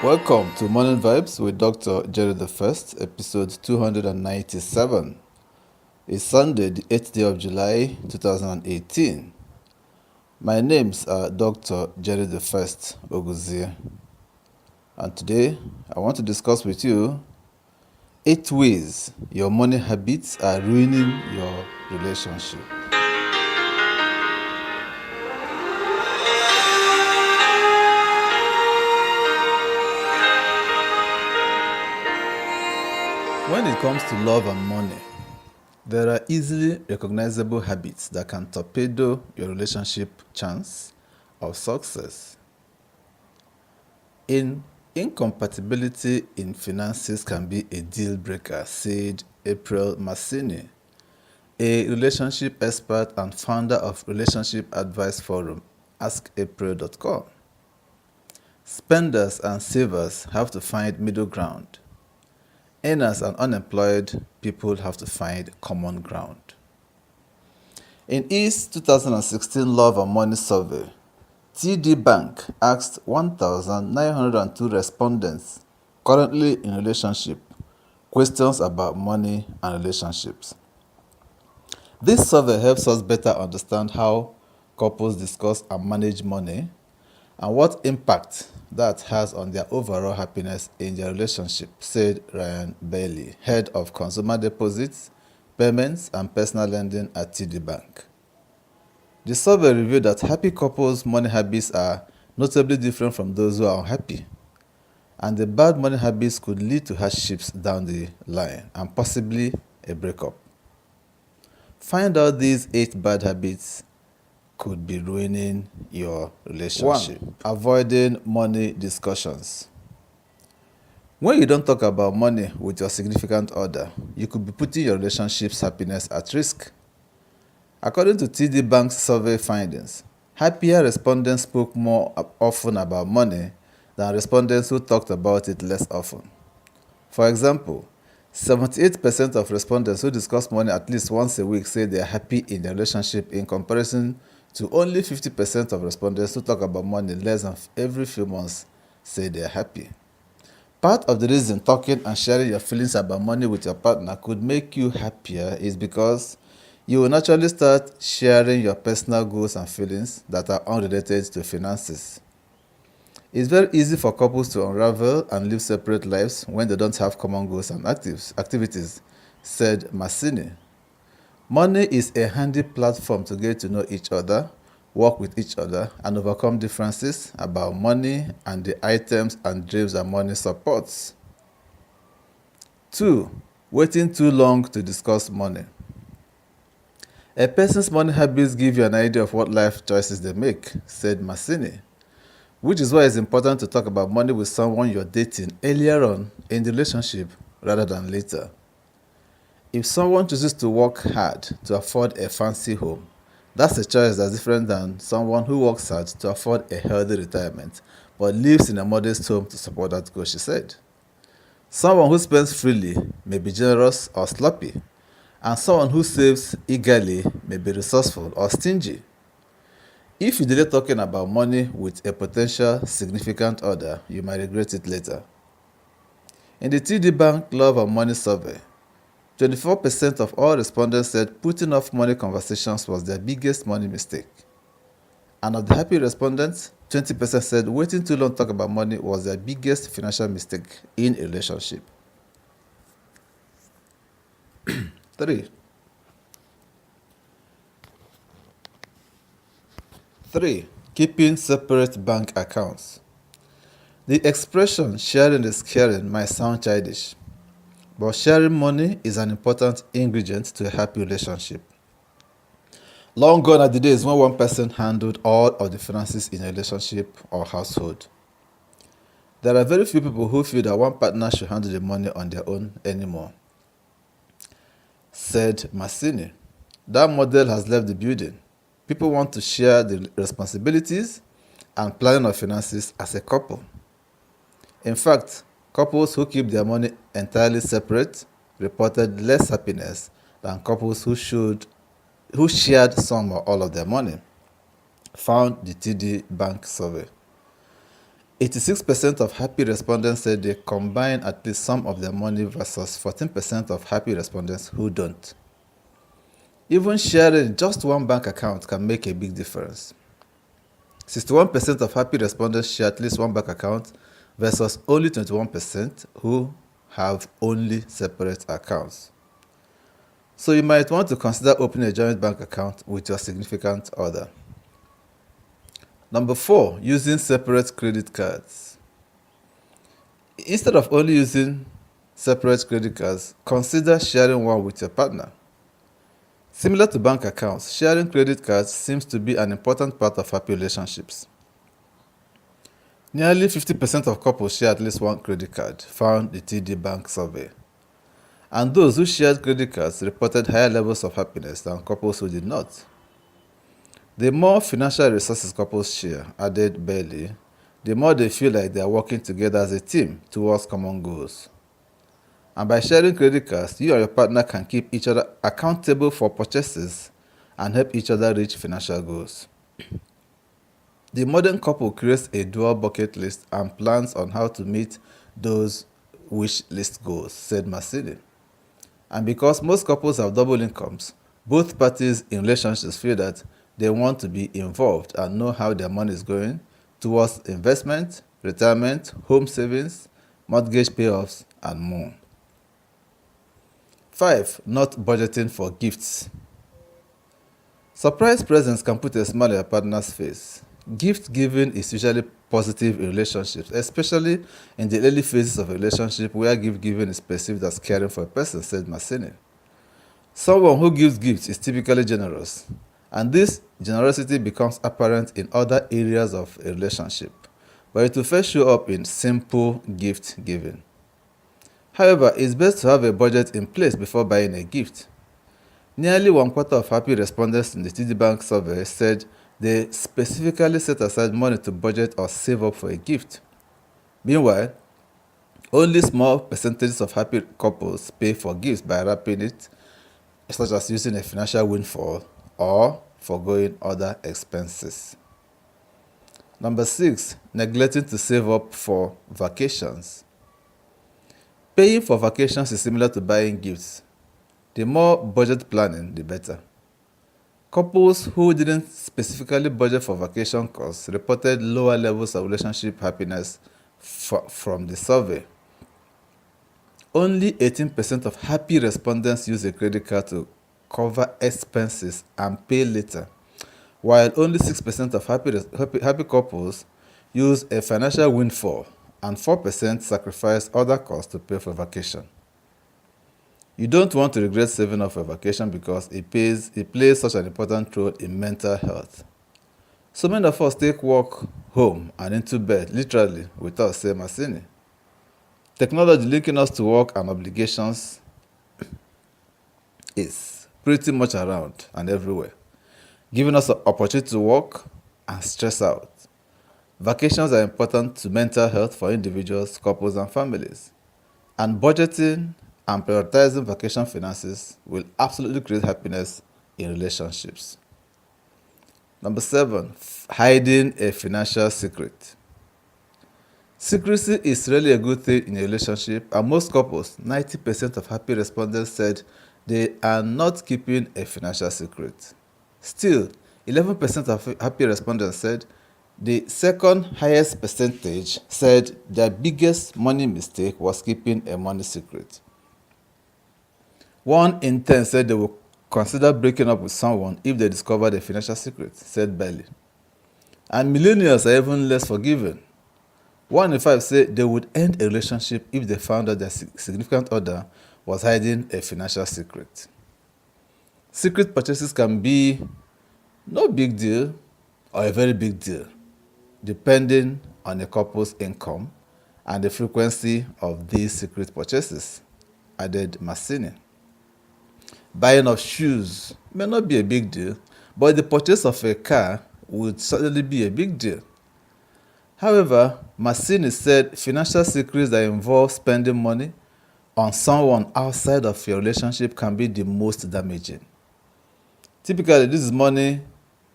Welcome to Morning Vibes with Dr. Jerry the First, episode 297. It's Sunday, the 8th day of July, 2018. My names are Dr. Jerry the First Oguzie. And today, I want to discuss with you 8 ways your money habits are ruining your relationship. When it comes to love and money, there are easily recognizable habits that can torpedo your relationship chance of success. Incompatibility in finances can be a deal breaker, said April Masini, a relationship expert and founder of relationship advice forum AskApril.com. Spenders and savers have to find middle ground. Earners and unemployed people have to find common ground. In its 2016 Love and Money Survey, TD Bank asked 1,902 respondents currently in relationship questions about money and relationships. This survey helps us better understand how couples discuss and manage money and what impact that has on their overall happiness in their relationship, said Ryan Bailey, head of consumer deposits, payments, and personal lending at TD Bank. The survey revealed that happy couples' money habits are notably different from those who are unhappy, and the bad money habits could lead to hardships down the line and possibly a breakup. Find out these 8 bad habits could be ruining your relationship. 1. Avoiding money discussions. When you don't talk about money with your significant other, you could be putting your relationship's happiness at risk. According to TD Bank's survey findings, happier respondents spoke more often about money than respondents who talked about it less often. For example, 78% of respondents who discuss money at least once a week say they are happy in their relationship, in comparison to only 50% of respondents who talk about money less than every few months say they are happy. Part of the reason talking and sharing your feelings about money with your partner could make you happier is because you will naturally start sharing your personal goals and feelings that are unrelated to finances. It's very easy for couples to unravel and live separate lives when they don't have common goals and activities, said Masini. Money is a handy platform to get to know each other, work with each other, and overcome differences about money and the items and dreams that money supports. 2. Waiting too long to discuss money. A person's money habits give you an idea of what life choices they make, said Masini, which is why it's important to talk about money with someone you're dating earlier on in the relationship rather than later. If someone chooses to work hard to afford a fancy home, that's a choice that's different than someone who works hard to afford a healthy retirement but lives in a modest home to support that goal, she said. Someone who spends freely may be generous or sloppy, and someone who saves eagerly may be resourceful or stingy. If you delay talking about money with a potential significant other, you might regret it later. In the TD Bank Love and Money Survey, 24% of all respondents said putting off money conversations was their biggest money mistake. And of the happy respondents, 20% said waiting too long to talk about money was their biggest financial mistake in a relationship. 3. Keeping separate bank accounts. The expression sharing is caring might sound childish, but sharing money is an important ingredient to a happy relationship. Long gone are the days when one person handled all of the finances in a relationship or household. There are very few people who feel that one partner should handle the money on their own anymore, said Masini. That model has left the building. People want to share the responsibilities and planning of finances as a couple. In fact, couples who keep their money entirely separate reported less happiness than couples who shared some or all of their money, found the TD Bank survey. 86% of happy respondents said they combine at least some of their money versus 14% of happy respondents who don't. Even sharing just one bank account can make a big difference. 61% of happy respondents share at least one bank account versus only 21% who have only separate accounts. So you might want to consider opening a joint bank account with your significant other. Number 4, using separate credit cards. Instead of only using separate credit cards, consider sharing one with your partner. Similar to bank accounts, sharing credit cards seems to be an important part of happy relationships. Nearly 50% of couples share at least one credit card, found the TD Bank survey. And those who shared credit cards reported higher levels of happiness than couples who did not. The more financial resources couples share, added Bailey, the more they feel like they are working together as a team towards common goals. And by sharing credit cards, you and your partner can keep each other accountable for purchases and help each other reach financial goals. The modern couple creates a dual bucket list and plans on how to meet those wish list goals, said Masini. And because most couples have double incomes, both parties in relationships feel that they want to be involved and know how their money is going towards investment, retirement, home savings, mortgage payoffs, and more. 5. Not budgeting for gifts. Surprise presents can put a smile on your partner's face. Gift giving is usually positive in relationships, especially in the early phases of a relationship where gift giving is perceived as caring for a person, said Masini. Someone who gives gifts is typically generous, and this generosity becomes apparent in other areas of a relationship, but it will first show up in simple gift giving. However, it's best to have a budget in place before buying a gift. Nearly one quarter of happy respondents in the TD Bank survey said they specifically set aside money to budget or save up for a gift. Meanwhile, only small percentages of happy couples pay for gifts by wrapping it, such as using a financial windfall or forgoing other expenses. Number 6, neglecting to save up for vacations. Paying for vacations is similar to buying gifts. The more budget planning, the better. Couples who didn't specifically budget for vacation costs reported lower levels of relationship happiness from the survey. Only 18% of happy respondents use a credit card to cover expenses and pay later, while only 6% of happy couples use a financial windfall and 4% sacrifice other costs to pay for vacation. You don't want to regret saving up for vacation because it plays such an important role in mental health. So many of us take work home and into bed, literally, with us, said Masini. Technology linking us to work and obligations is pretty much around and everywhere, giving us an opportunity to work and stress out. Vacations are important to mental health for individuals, couples, and families. And budgeting and prioritizing vacation finances will absolutely create happiness in relationships. Number 7, hiding a financial secret. Secrecy is really a good thing in a relationship, and most couples, 90% of happy respondents said they are not keeping a financial secret. Still, 11% of happy respondents said the second highest percentage said their biggest money mistake was keeping a money secret. 1 in 10 said they will consider breaking up with someone if they discovered a financial secret, said Bailey. And millennials are even less forgiving. 1 in 5 say they would end a relationship if they found out their significant other was hiding a financial secret. Secret purchases can be no big deal or a very big deal, depending on a couple's income and the frequency of these secret purchases, added Masini. Buying of shoes may not be a big deal, but the purchase of a car would certainly be a big deal. However, Masini said financial secrets that involve spending money on someone outside of your relationship can be the most damaging. Typically, this is money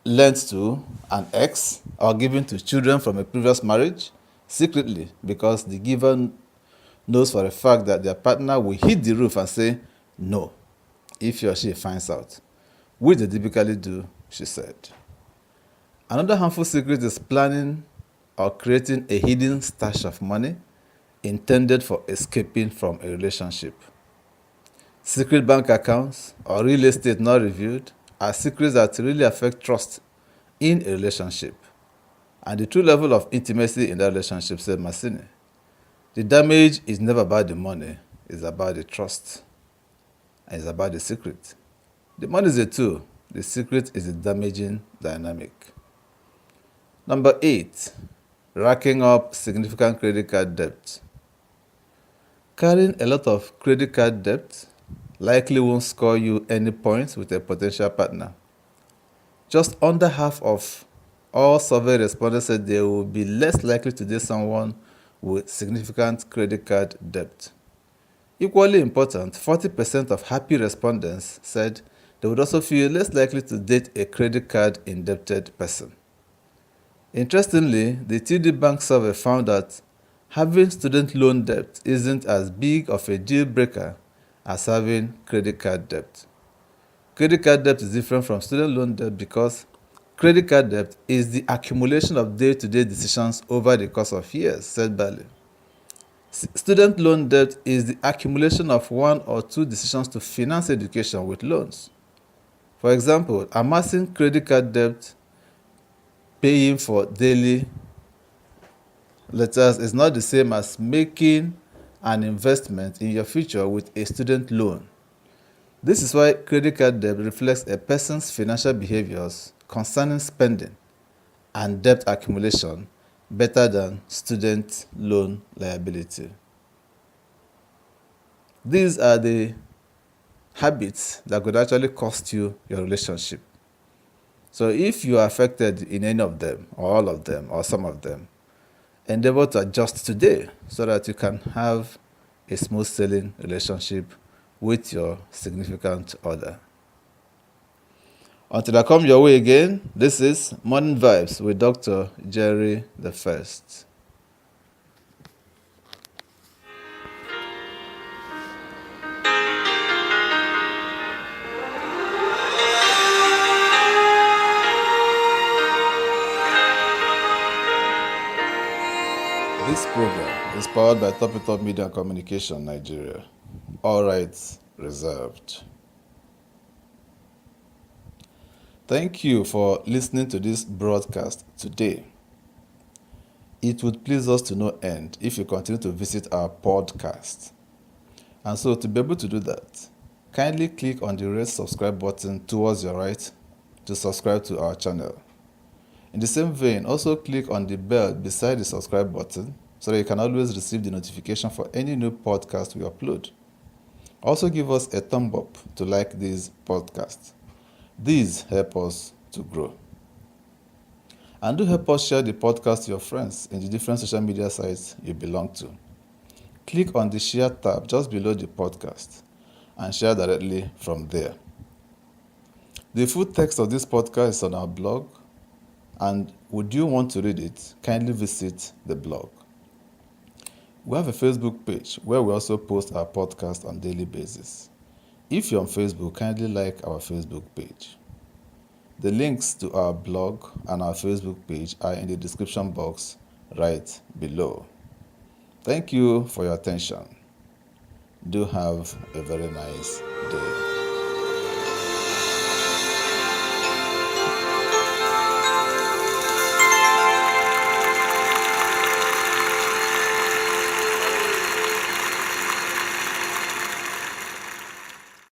lent to an ex or given to children from a previous marriage, secretly, because the giver knows for a fact that their partner will hit the roof and say no if he or she finds out, which they typically do, she said. Another harmful secret is planning or creating a hidden stash of money intended for escaping from a relationship. Secret bank accounts or real estate not revealed are secrets that really affect trust in a relationship and the true level of intimacy in that relationship, said Masini. The damage is never about the money, it's about the trust, and it's about the secret. The money is a tool, the secret is a damaging dynamic. Number 8, racking up significant credit card debt. Carrying a lot of credit card debt likely won't score you any points with a potential partner. Just under half of all survey respondents said they will be less likely to date someone with significant credit card debt. Equally important, 40% of happy respondents said they would also feel less likely to date a credit card indebted person. Interestingly, the TD Bank survey found that having student loan debt isn't as big of a deal breaker as having credit card debt. Credit card debt is different from student loan debt because credit card debt is the accumulation of day-to-day decisions over the course of years, said Bali. Student loan debt is the accumulation of one or two decisions to finance education with loans. For example, amassing credit card debt, paying for daily letters is not the same as making an investment in your future with a student loan. This is why credit card debt reflects a person's financial behaviors concerning spending and debt accumulation better than student loan liability. These are the habits that could actually cost you your relationship. So if you are affected in any of them, or all of them, or some of them, endeavor to adjust today so that you can have a smooth sailing relationship with your significant other. Until I come your way again, this is Morning Vibes with Dr. Jerry the First. This program is powered by Topitup Media and Communication Nigeria. All rights reserved. Thank you for listening to this broadcast today. It would please us to no end if you continue to visit our podcast. And so to be able to do that, kindly click on the red subscribe button towards your right to subscribe to our channel. In the same vein, also click on the bell beside the subscribe button so that you can always receive the notification for any new podcast we upload. Also give us a thumb up to like this podcast. These help us to grow. And do help us share the podcast to your friends in the different social media sites you belong to. Click on the share tab just below the podcast and share directly from there. The full text of this podcast is on our blog, and would you want to read it, kindly visit the blog. We have a Facebook page where we also post our podcast on a daily basis. If you're on Facebook, kindly like our Facebook page. The links to our blog and our Facebook page are in the description box right below. Thank you for your attention. Do have a very nice day.